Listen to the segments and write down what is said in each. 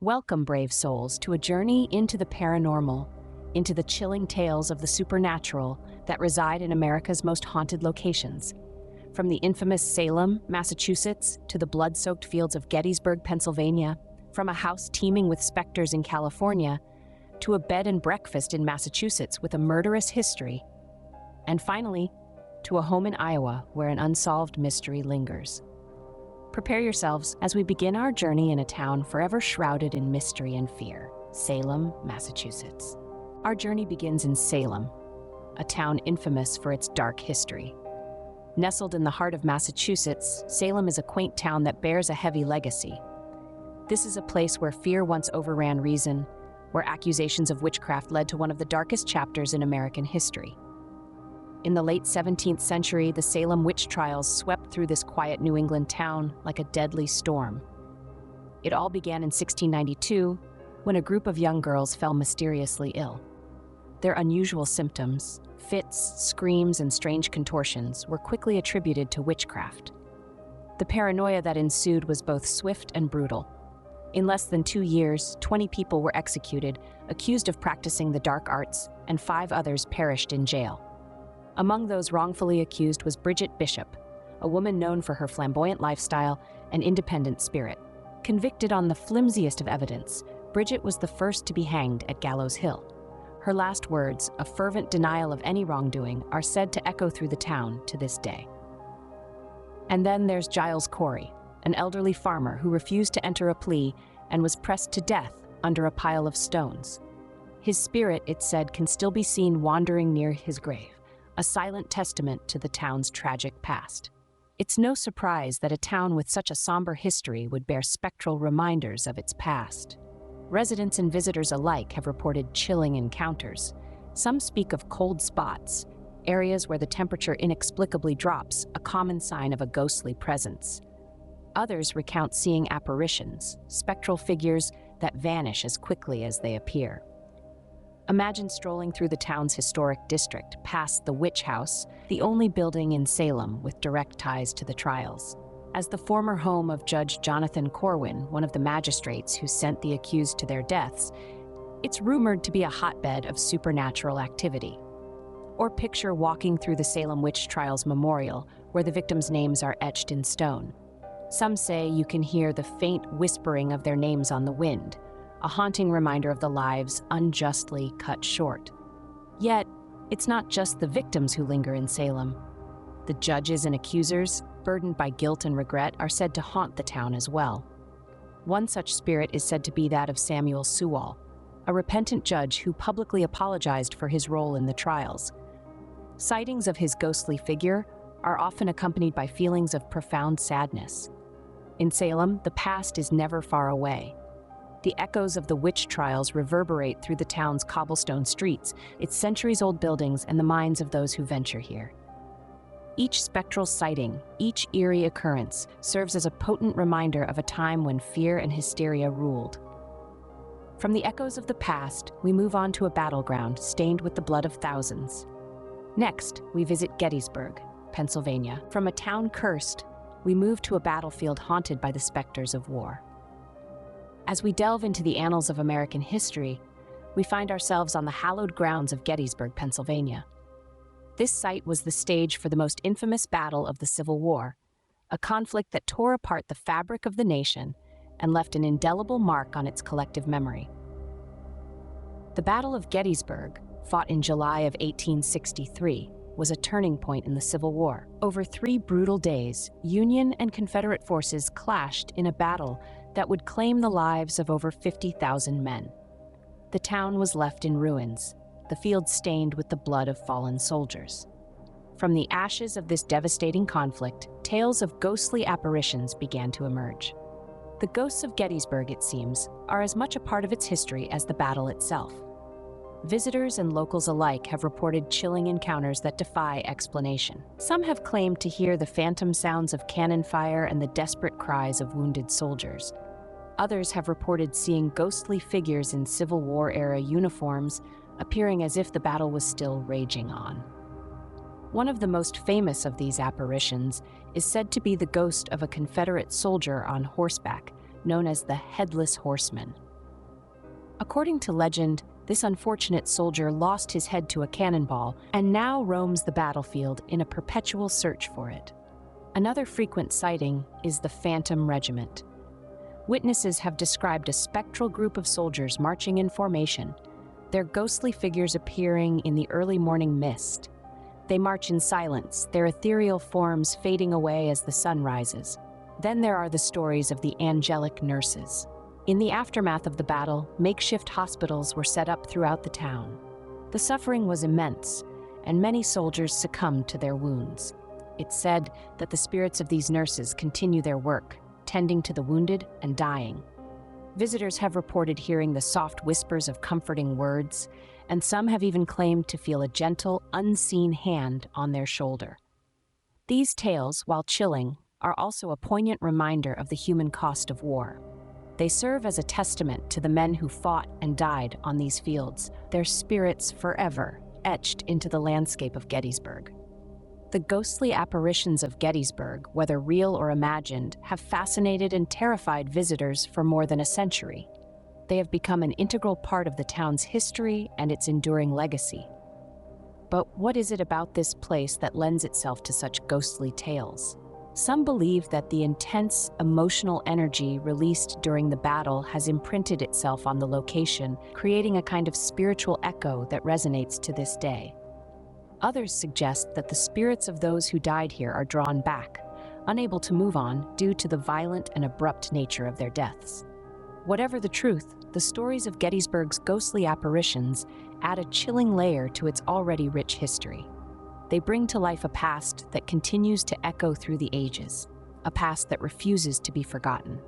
Welcome, brave souls, to a journey into the paranormal, into the chilling tales of the supernatural that reside in America's most haunted locations. From the infamous Salem, Massachusetts, to the blood-soaked fields of Gettysburg, Pennsylvania, from a house teeming with specters in California, to a bed and breakfast in Massachusetts with a murderous history, and finally, to a home in Iowa where an unsolved mystery lingers. Prepare yourselves as we begin our journey in a town forever shrouded in mystery and fear, Salem, Massachusetts. Our journey begins in Salem, a town infamous for its dark history. Nestled in the heart of Massachusetts, Salem is a quaint town that bears a heavy legacy. This is a place where fear once overran reason, where accusations of witchcraft led to one of the darkest chapters in American history. In the late 17th century, the Salem witch trials swept through this quiet New England town like a deadly storm. It all began in 1692, when a group of young girls fell mysteriously ill. Their unusual symptoms, fits, screams, and strange contortions, were quickly attributed to witchcraft. The paranoia that ensued was both swift and brutal. In less than 2 years, 20 people were executed, accused of practicing the dark arts, and 5 others perished in jail. Among those wrongfully accused was Bridget Bishop, a woman known for her flamboyant lifestyle and independent spirit. Convicted on the flimsiest of evidence, Bridget was the first to be hanged at Gallows Hill. Her last words, a fervent denial of any wrongdoing, are said to echo through the town to this day. And then there's Giles Corey, an elderly farmer who refused to enter a plea and was pressed to death under a pile of stones. His spirit, it said, can still be seen wandering near his grave, a silent testament to the town's tragic past. It's no surprise that a town with such a somber history would bear spectral reminders of its past. Residents and visitors alike have reported chilling encounters. Some speak of cold spots, areas where the temperature inexplicably drops, a common sign of a ghostly presence. Others recount seeing apparitions, spectral figures that vanish as quickly as they appear. Imagine strolling through the town's historic district, past the Witch House, the only building in Salem with direct ties to the trials. As the former home of Judge Jonathan Corwin, one of the magistrates who sent the accused to their deaths, it's rumored to be a hotbed of supernatural activity. Or picture walking through the Salem Witch Trials Memorial, where the victims' names are etched in stone. Some say you can hear the faint whispering of their names on the wind, a haunting reminder of the lives unjustly cut short. Yet, it's not just the victims who linger in Salem. The judges and accusers, burdened by guilt and regret, are said to haunt the town as well. One such spirit is said to be that of Samuel Sewall, a repentant judge who publicly apologized for his role in the trials. Sightings of his ghostly figure are often accompanied by feelings of profound sadness. In Salem, the past is never far away. The echoes of the witch trials reverberate through the town's cobblestone streets, its centuries-old buildings, and the minds of those who venture here. Each spectral sighting, each eerie occurrence, serves as a potent reminder of a time when fear and hysteria ruled. From the echoes of the past, we move on to a battleground stained with the blood of thousands. Next, we visit Gettysburg, Pennsylvania. From a town cursed, we move to a battlefield haunted by the specters of war. As we delve into the annals of American history, we find ourselves on the hallowed grounds of Gettysburg, Pennsylvania. This site was the stage for the most infamous battle of the Civil War, a conflict that tore apart the fabric of the nation and left an indelible mark on its collective memory. The Battle of Gettysburg, fought in July of 1863, was a turning point in the Civil War. Over 3 brutal days, Union and Confederate forces clashed in a battle that would claim the lives of over 50,000 men. The town was left in ruins, the field stained with the blood of fallen soldiers. From the ashes of this devastating conflict, tales of ghostly apparitions began to emerge. The ghosts of Gettysburg, it seems, are as much a part of its history as the battle itself. Visitors and locals alike have reported chilling encounters that defy explanation. Some have claimed to hear the phantom sounds of cannon fire and the desperate cries of wounded soldiers. Others have reported seeing ghostly figures in Civil War-era uniforms, appearing as if the battle was still raging on. One of the most famous of these apparitions is said to be the ghost of a Confederate soldier on horseback, known as the Headless Horseman. According to legend, this unfortunate soldier lost his head to a cannonball and now roams the battlefield in a perpetual search for it. Another frequent sighting is the Phantom Regiment. Witnesses have described a spectral group of soldiers marching in formation, their ghostly figures appearing in the early morning mist. They march in silence, their ethereal forms fading away as the sun rises. Then there are the stories of the angelic nurses. In the aftermath of the battle, makeshift hospitals were set up throughout the town. The suffering was immense, and many soldiers succumbed to their wounds. It's said that the spirits of these nurses continue their work, tending to the wounded and dying. Visitors have reported hearing the soft whispers of comforting words, and some have even claimed to feel a gentle, unseen hand on their shoulder. These tales, while chilling, are also a poignant reminder of the human cost of war. They serve as a testament to the men who fought and died on these fields, their spirits forever etched into the landscape of Gettysburg. The ghostly apparitions of Gettysburg, whether real or imagined, have fascinated and terrified visitors for more than a century. They have become an integral part of the town's history and its enduring legacy. But what is it about this place that lends itself to such ghostly tales? Some believe that the intense emotional energy released during the battle has imprinted itself on the location, creating a kind of spiritual echo that resonates to this day. Others suggest that the spirits of those who died here are drawn back, unable to move on due to the violent and abrupt nature of their deaths. Whatever the truth, the stories of Gettysburg's ghostly apparitions add a chilling layer to its already rich history. They bring to life a past that continues to echo through the ages, a past that refuses to be forgotten.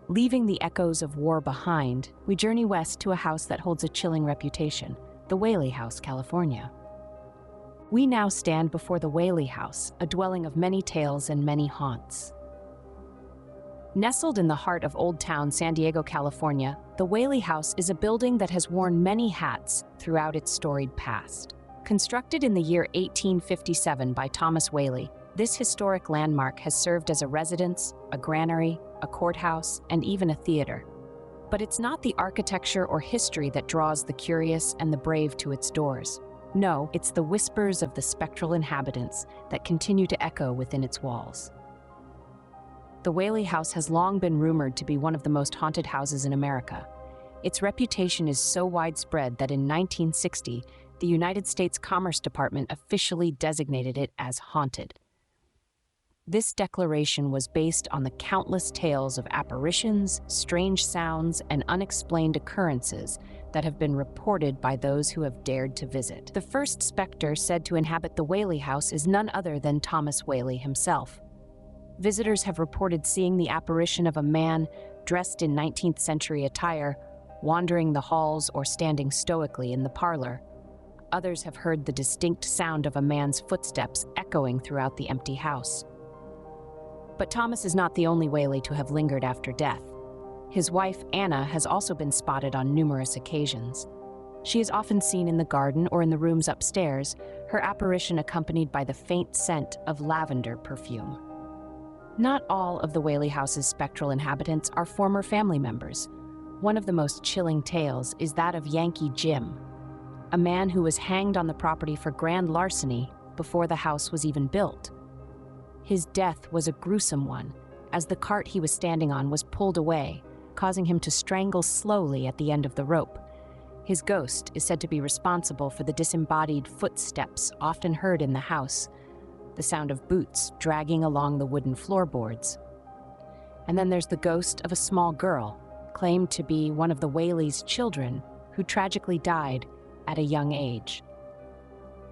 Leaving the echoes of war behind, we journey west to a house that holds a chilling reputation, the Whaley House, California. We now stand before the Whaley House, a dwelling of many tales and many haunts. Nestled in the heart of Old Town San Diego, California, the Whaley House is a building that has worn many hats throughout its storied past. Constructed in the year 1857 by Thomas Whaley, this historic landmark has served as a residence, a granary, a courthouse, and even a theater. But it's not the architecture or history that draws the curious and the brave to its doors. No, it's the whispers of the spectral inhabitants that continue to echo within its walls. The Whaley House has long been rumored to be one of the most haunted houses in America. Its reputation is so widespread that in 1960, the United States Commerce Department officially designated it as haunted. This declaration was based on the countless tales of apparitions, strange sounds, and unexplained occurrences that have been reported by those who have dared to visit. The first specter said to inhabit the Whaley House is none other than Thomas Whaley himself. Visitors have reported seeing the apparition of a man dressed in 19th century attire, wandering the halls or standing stoically in the parlor. Others have heard the distinct sound of a man's footsteps echoing throughout the empty house. But Thomas is not the only Whaley to have lingered after death. His wife, Anna, has also been spotted on numerous occasions. She is often seen in the garden or in the rooms upstairs, her apparition accompanied by the faint scent of lavender perfume. Not all of the Whaley House's spectral inhabitants are former family members. One of the most chilling tales is that of Yankee Jim, a man who was hanged on the property for grand larceny before the house was even built. His death was a gruesome one, as the cart he was standing on was pulled away, causing him to strangle slowly at the end of the rope. His ghost is said to be responsible for the disembodied footsteps often heard in the house, the sound of boots dragging along the wooden floorboards. And then there's the ghost of a small girl, claimed to be one of the Whaley's children, who tragically died at a young age.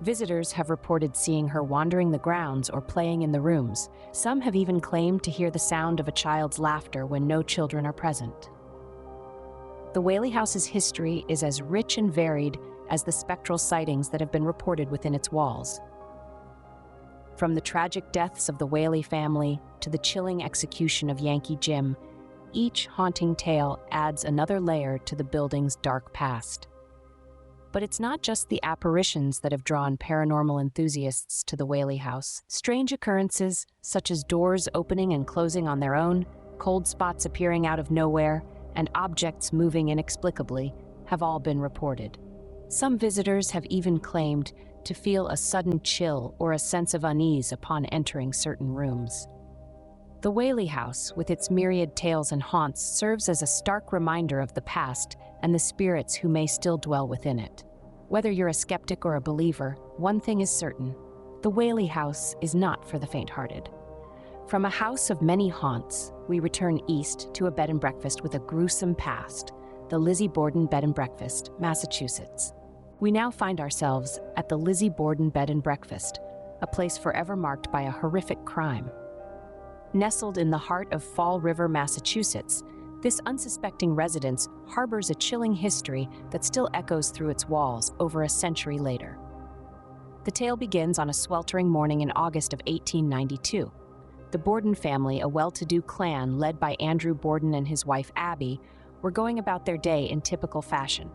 Visitors have reported seeing her wandering the grounds or playing in the rooms. Some have even claimed to hear the sound of a child's laughter when no children are present. The Whaley House's history is as rich and varied as the spectral sightings that have been reported within its walls. From the tragic deaths of the Whaley family to the chilling execution of Yankee Jim, each haunting tale adds another layer to the building's dark past. But it's not just the apparitions that have drawn paranormal enthusiasts to the Whaley House. Strange occurrences, such as doors opening and closing on their own, cold spots appearing out of nowhere, and objects moving inexplicably, have all been reported. Some visitors have even claimed to feel a sudden chill or a sense of unease upon entering certain rooms. The Whaley House, with its myriad tales and haunts, serves as a stark reminder of the past and the spirits who may still dwell within it. Whether you're a skeptic or a believer, one thing is certain: the Whaley House is not for the faint-hearted. From a house of many haunts, we return east to a bed and breakfast with a gruesome past, the Lizzie Borden Bed and Breakfast, Massachusetts. We now find ourselves at the Lizzie Borden Bed and Breakfast, a place forever marked by a horrific crime. Nestled in the heart of Fall River, Massachusetts, this unsuspecting residence harbors a chilling history that still echoes through its walls over a century later. The tale begins on a sweltering morning in August of 1892. The Borden family, a well-to-do clan led by Andrew Borden and his wife Abby, were going about their day in typical fashion.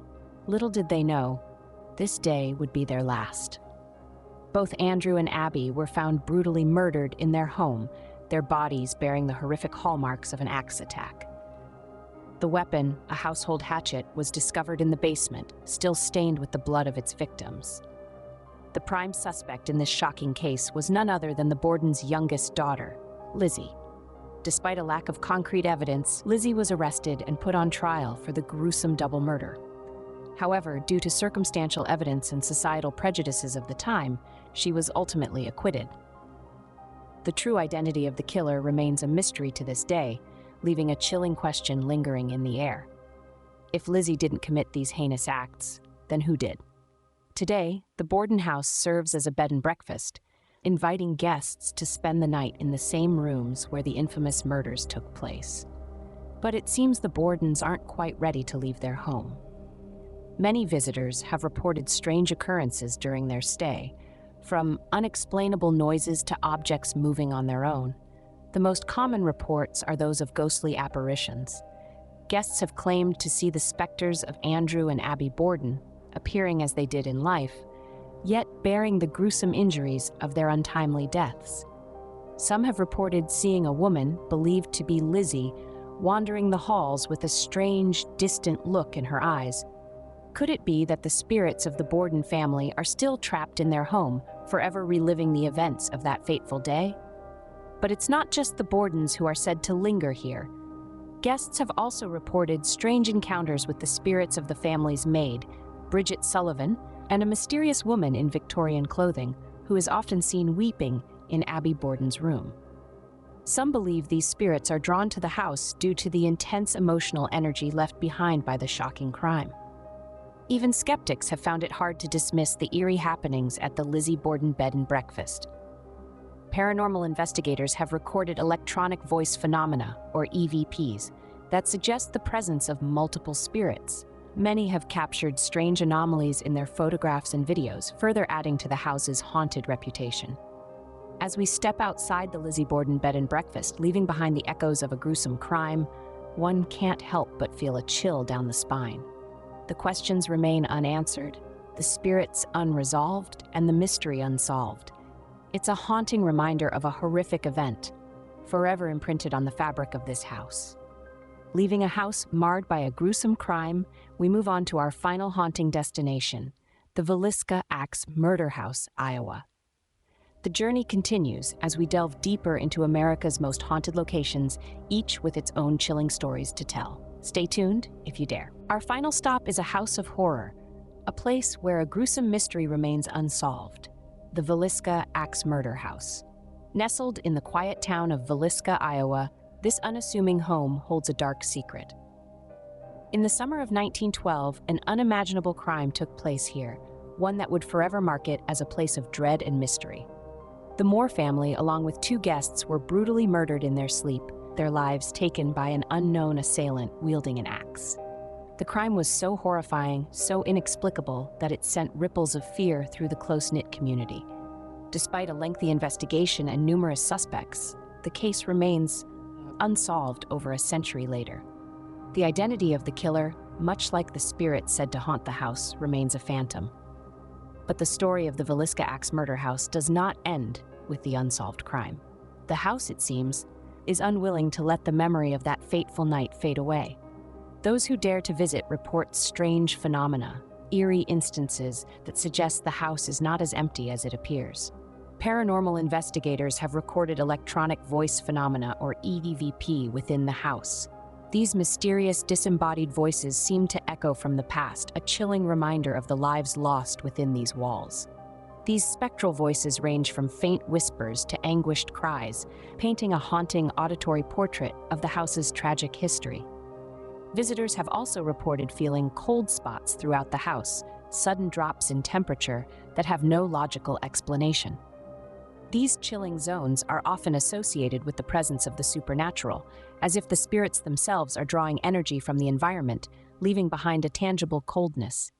Little did they know, this day would be their last. Both Andrew and Abby were found brutally murdered in their home, their bodies bearing the horrific hallmarks of an axe attack. The weapon, a household hatchet, was discovered in the basement, still stained with the blood of its victims. The prime suspect in this shocking case was none other than the Borden's youngest daughter, Lizzie. Despite a lack of concrete evidence, Lizzie was arrested and put on trial for the gruesome double murder. However, due to circumstantial evidence and societal prejudices of the time, she was ultimately acquitted. The true identity of the killer remains a mystery to this day, leaving a chilling question lingering in the air. If Lizzie didn't commit these heinous acts, then who did? Today, the Borden house serves as a bed and breakfast, inviting guests to spend the night in the same rooms where the infamous murders took place. But it seems the Bordens aren't quite ready to leave their home. Many visitors have reported strange occurrences during their stay, from unexplainable noises to objects moving on their own. The most common reports are those of ghostly apparitions. Guests have claimed to see the specters of Andrew and Abby Borden, appearing as they did in life, yet bearing the gruesome injuries of their untimely deaths. Some have reported seeing a woman, believed to be Lizzie, wandering the halls with a strange, distant look in her eyes. Could it be that the spirits of the Borden family are still trapped in their home, forever reliving the events of that fateful day? But it's not just the Bordens who are said to linger here. Guests have also reported strange encounters with the spirits of the family's maid, Bridget Sullivan, and a mysterious woman in Victorian clothing, who is often seen weeping in Abby Borden's room. Some believe these spirits are drawn to the house due to the intense emotional energy left behind by the shocking crime. Even skeptics have found it hard to dismiss the eerie happenings at the Lizzie Borden Bed and Breakfast. Paranormal investigators have recorded electronic voice phenomena, or EVPs, that suggest the presence of multiple spirits. Many have captured strange anomalies in their photographs and videos, further adding to the house's haunted reputation. As we step outside the Lizzie Borden Bed and Breakfast, leaving behind the echoes of a gruesome crime, one can't help but feel a chill down the spine. The questions remain unanswered, the spirits unresolved, and the mystery unsolved. It's a haunting reminder of a horrific event, forever imprinted on the fabric of this house. Leaving a house marred by a gruesome crime, we move on to our final haunting destination, the Villisca Axe Murder House, Iowa. The journey continues as we delve deeper into America's most haunted locations, each with its own chilling stories to tell. Stay tuned if you dare. Our final stop is a house of horror, a place where a gruesome mystery remains unsolved, the Villisca Axe Murder House. Nestled in the quiet town of Villisca, Iowa, this unassuming home holds a dark secret. In the summer of 1912, an unimaginable crime took place here, one that would forever mark it as a place of dread and mystery. The Moore family, along with 2 guests, were brutally murdered in their sleep, their lives taken by an unknown assailant wielding an axe. The crime was so horrifying, so inexplicable, that it sent ripples of fear through the close-knit community. Despite a lengthy investigation and numerous suspects, the case remains unsolved over a century later. The identity of the killer, much like the spirit said to haunt the house, remains a phantom. But the story of the Villisca Axe Murder House does not end with the unsolved crime. The house, it seems, is unwilling to let the memory of that fateful night fade away. Those who dare to visit report strange phenomena, eerie instances that suggest the house is not as empty as it appears. Paranormal investigators have recorded electronic voice phenomena, or EVP, within the house. These mysterious disembodied voices seem to echo from the past, a chilling reminder of the lives lost within these walls. These spectral voices range from faint whispers to anguished cries, painting a haunting auditory portrait of the house's tragic history. Visitors have also reported feeling cold spots throughout the house, sudden drops in temperature that have no logical explanation. These chilling zones are often associated with the presence of the supernatural, as if the spirits themselves are drawing energy from the environment, leaving behind a tangible coldness.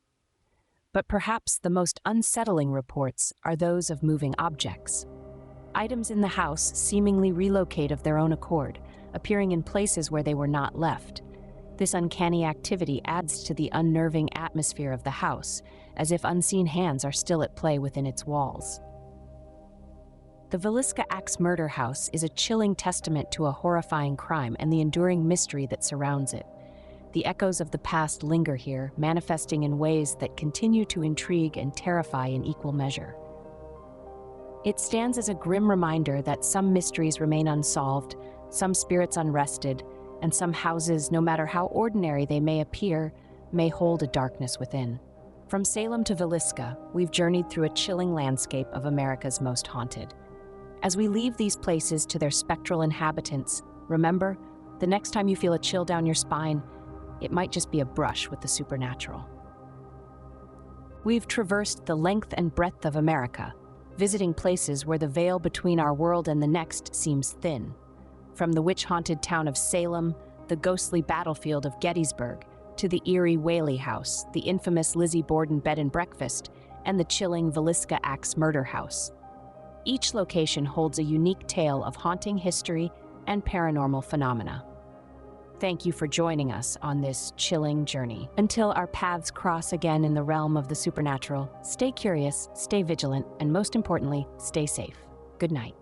But perhaps the most unsettling reports are those of moving objects. Items in the house seemingly relocate of their own accord, appearing in places where they were not left. This uncanny activity adds to the unnerving atmosphere of the house, as if unseen hands are still at play within its walls. The Villisca Axe Murder House is a chilling testament to a horrifying crime and the enduring mystery that surrounds it. The echoes of the past linger here, manifesting in ways that continue to intrigue and terrify in equal measure. It stands as a grim reminder that some mysteries remain unsolved, some spirits unrested, and some houses, no matter how ordinary they may appear, may hold a darkness within. From Salem to Villisca, we've journeyed through a chilling landscape of America's most haunted. As we leave these places to their spectral inhabitants, remember, the next time you feel a chill down your spine, it might just be a brush with the supernatural. We've traversed the length and breadth of America, visiting places where the veil between our world and the next seems thin. From the witch-haunted town of Salem, the ghostly battlefield of Gettysburg, to the eerie Whaley House, the infamous Lizzie Borden Bed and Breakfast, and the chilling Villisca Axe Murder House. Each location holds a unique tale of haunting history and paranormal phenomena. Thank you for joining us on this chilling journey. Until our paths cross again in the realm of the supernatural, stay curious, stay vigilant, and most importantly, stay safe. Good night.